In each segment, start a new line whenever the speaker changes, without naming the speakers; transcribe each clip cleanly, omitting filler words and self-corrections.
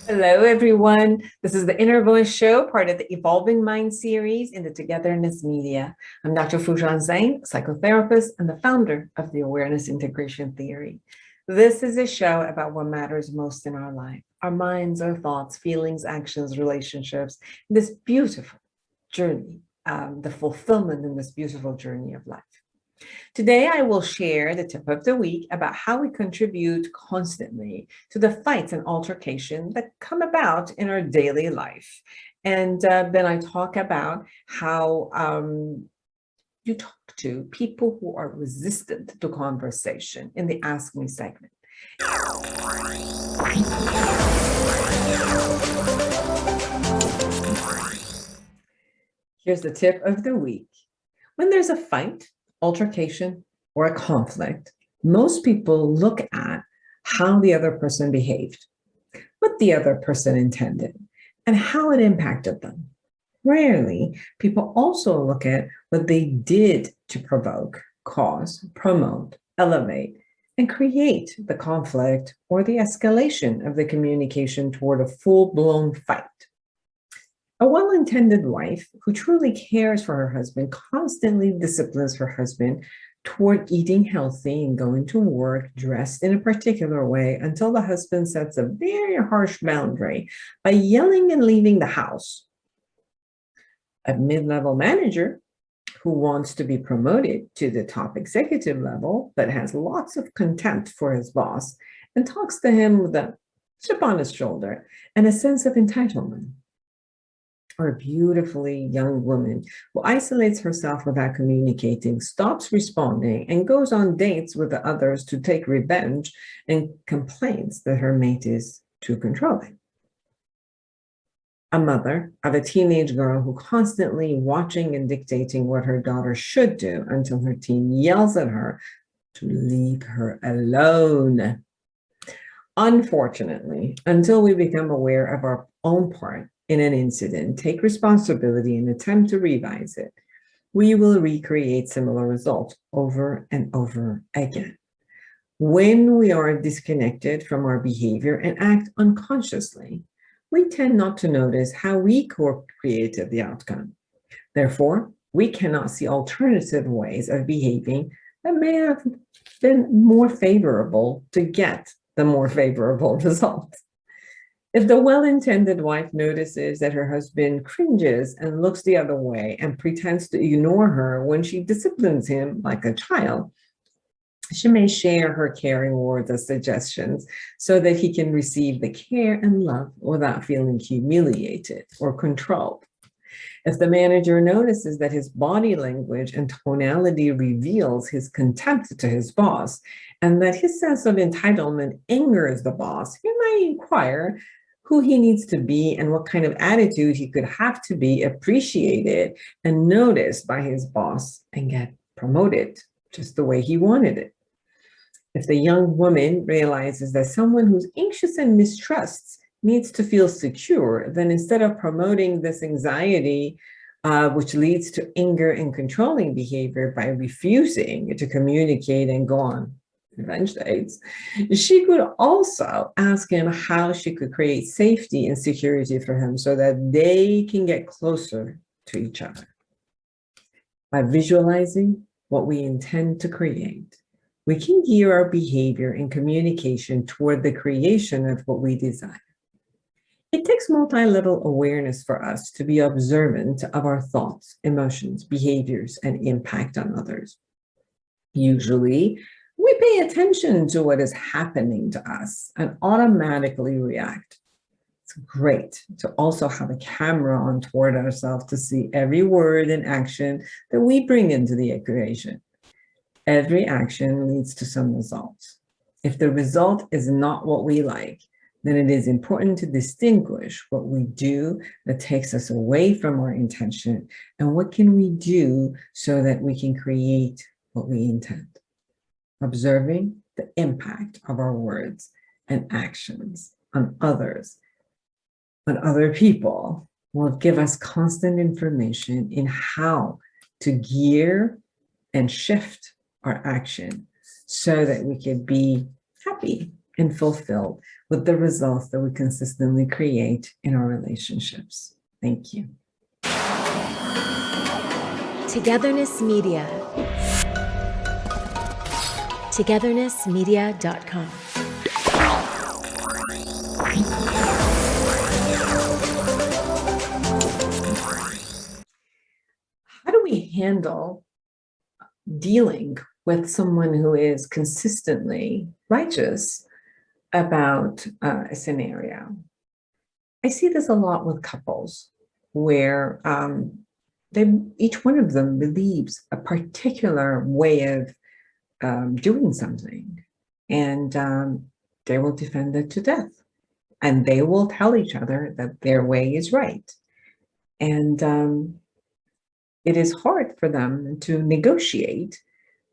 Hello, everyone. This is the Inner Voice Show, part of the Evolving Mind series in the Togetherness media. I'm Dr. Foojan Zeine, psychotherapist and the founder of the Awareness Integration Theory. This is a show about what matters most in our life, our minds, our thoughts, feelings, actions, relationships, this beautiful journey, the fulfillment in this beautiful journey of life. Today, I will share the tip of the week about how we contribute constantly to the fights and altercations that come about in our daily life. And then I talk about how you talk to people who are resistant to conversation in the Ask Me segment. Here's the tip of the week. When there's a fight, altercation, or a conflict, most people look at how the other person behaved, what the other person intended, and how it impacted them. Rarely, people also look at what they did to provoke, cause, promote, elevate, and create the conflict or the escalation of the communication toward a full-blown fight. A well-intended wife who truly cares for her husband constantly disciplines her husband toward eating healthy and going to work dressed in a particular way until the husband sets a very harsh boundary by yelling and leaving the house. A mid-level manager who wants to be promoted to the top executive level but has lots of contempt for his boss and talks to him with a chip on his shoulder and a sense of entitlement. Or a beautifully young woman who isolates herself without communicating, stops responding, and goes on dates with the others to take revenge and complains that her mate is too controlling. A mother of a teenage girl who constantly watching and dictating what her daughter should do until her teen yells at her to leave her alone. Unfortunately, until we become aware of our own part in an incident, take responsibility and attempt to revise it, we will recreate similar results over and over again. When we are disconnected from our behavior and act unconsciously, we tend not to notice how we co-created the outcome. Therefore, we cannot see alternative ways of behaving that may have been more favorable to get the more favorable result. If the well-intended wife notices that her husband cringes and looks the other way and pretends to ignore her when she disciplines him like a child, she may share her caring words as suggestions so that he can receive the care and love without feeling humiliated or controlled. If the manager notices that his body language and tonality reveals his contempt to his boss and that his sense of entitlement angers the boss, he might inquire who he needs to be and what kind of attitude he could have to be appreciated and noticed by his boss and get promoted just the way he wanted it. If the young woman realizes that someone who's anxious and mistrusts needs to feel secure, then instead of promoting this anxiety, which leads to anger and controlling behavior by refusing to communicate and go on revenge dates, she could also ask him how she could create safety and security for him so that they can get closer to each other. By visualizing what we intend to create, we can gear our behavior and communication toward the creation of what we desire. It takes multi-level awareness for us to be observant of our thoughts, emotions, behaviors, and impact on others. Usually, we pay attention to what is happening to us and automatically react. It's great to also have a camera on toward ourselves to see every word and action that we bring into the equation. Every action leads to some results. If the result is not what we like, then it is important to distinguish what we do that takes us away from our intention and what can we do so that we can create what we intend. Observing the impact of our words and actions on others, on other people, will give us constant information in how to gear and shift our action so that we can be happy and fulfilled with the results that we consistently create in our relationships. Thank you.
Togetherness Media. Togethernessmedia.com.
How do we handle dealing with someone who is consistently righteous about a scenario? I see this a lot with couples where each one of them believes a particular way of doing something, and they will defend it to death, and they will tell each other that their way is right. And it is hard for them to negotiate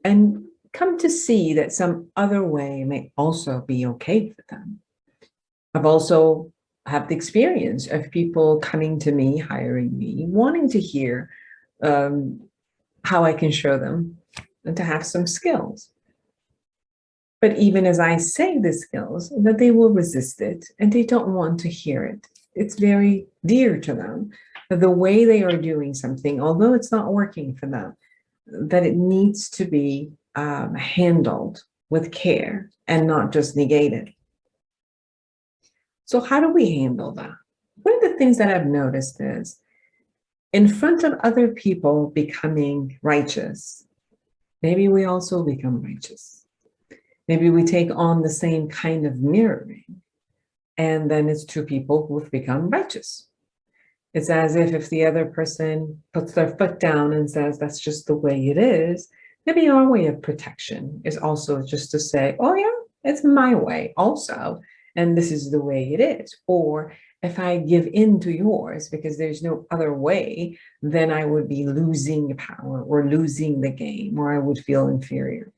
and come to see that some other way may also be okay for them. I've also had the experience of people coming to me, hiring me, wanting to hear how I can show them and to have some skills. But even as I say the skills, that they will resist it and they don't want to hear it. It's very dear to them that the way they are doing something, although it's not working for them, that it needs to be handled with care and not just negated. So how do we handle that? One of the things that I've noticed is in front of other people becoming righteous, maybe we also become righteous. Maybe we take on the same kind of mirroring, and then it's two people who've become righteous. It's as if the other person puts their foot down and says, that's just the way it is, maybe our way of protection is also just to say, oh yeah, it's my way also, and this is the way it is. Or if I give in to yours because there's no other way, then I would be losing power or losing the game, or I would feel inferior.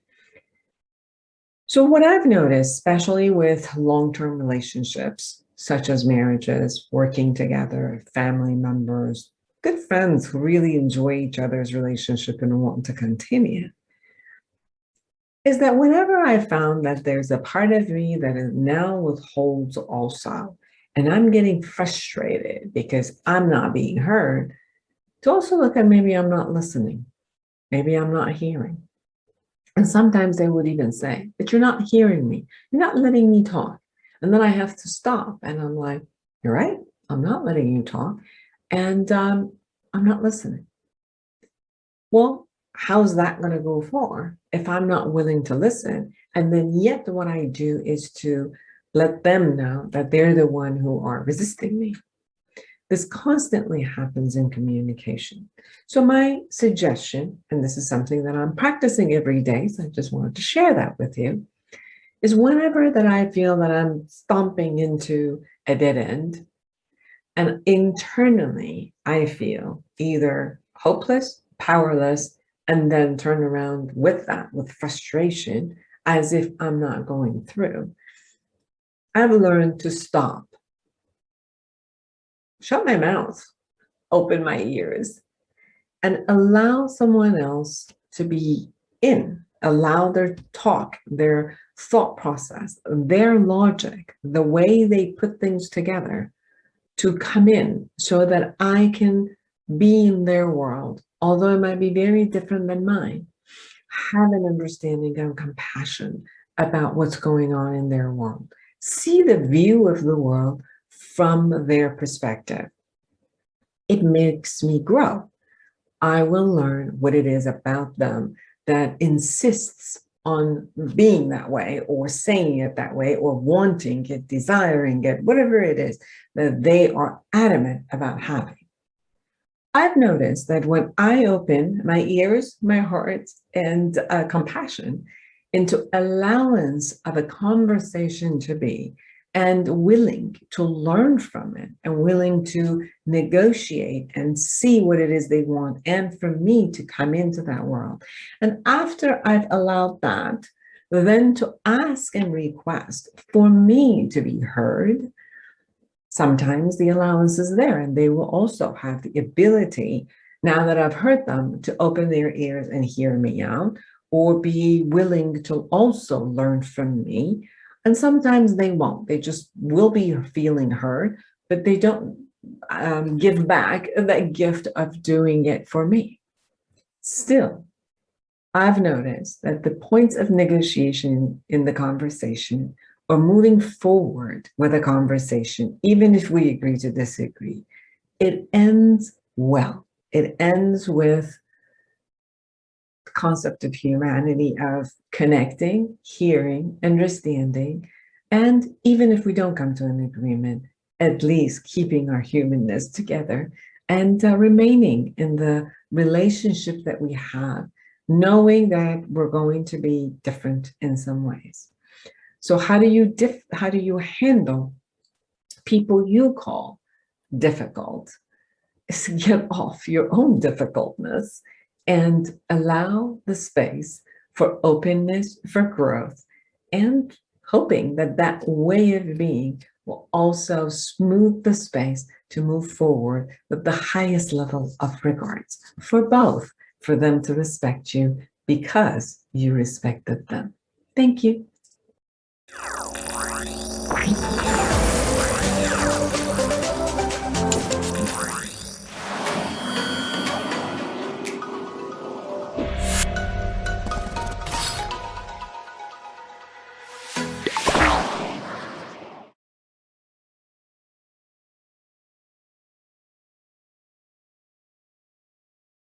So what I've noticed, especially with long-term relationships, such as marriages, working together, family members, good friends who really enjoy each other's relationship and want to continue, is that whenever I found that there's a part of me that now withholds also, and I'm getting frustrated because I'm not being heard, to also look at maybe I'm not listening, maybe I'm not hearing. And sometimes they would even say, but you're not hearing me. You're not letting me talk. And then I have to stop. And I'm like, you're right. I'm not letting you talk. And I'm not listening. Well, how's that going to go far if I'm not willing to listen? And then yet what I do is to let them know that they're the one who are resisting me. This constantly happens in communication. So my suggestion, and this is something that I'm practicing every day, so I just wanted to share that with you, is whenever that I feel that I'm stomping into a dead end, and internally I feel either hopeless, powerless, and then turn around with that, with frustration, as if I'm not going through, I've learned to stop. Shut my mouth, open my ears, and allow someone else to be in, allow their talk, their thought process, their logic, the way they put things together to come in so that I can be in their world, although it might be very different than mine, have an understanding and compassion about what's going on in their world, see the view of the world from their perspective. It makes me grow. I will learn what it is about them that insists on being that way, or saying it that way, or wanting it, desiring it, whatever it is that they are adamant about having. I've noticed that when I open my ears, my heart, and compassion into allowance of a conversation to be, and willing to learn from it, and willing to negotiate and see what it is they want, and for me to come into that world. And after I've allowed that, then to ask and request for me to be heard, sometimes the allowance is there, and they will also have the ability, now that I've heard them, to open their ears and hear me out, or be willing to also learn from me. And sometimes they won't. They just will be feeling hurt, but they don't give back that gift of doing it for me. Still, I've noticed that the points of negotiation in the conversation or moving forward with a conversation, even if we agree to disagree, it ends well. It ends with the concept of humanity, of connecting, hearing, understanding, and even if we don't come to an agreement, at least keeping our humanness together and remaining in the relationship that we have, knowing that we're going to be different in some ways. So how do you handle people you call difficult? Is to get off your own difficultness and allow the space for openness, for growth, and hoping that that way of being will also smooth the space to move forward with the highest level of regards for both, for them to respect you because you respected them. Thank you.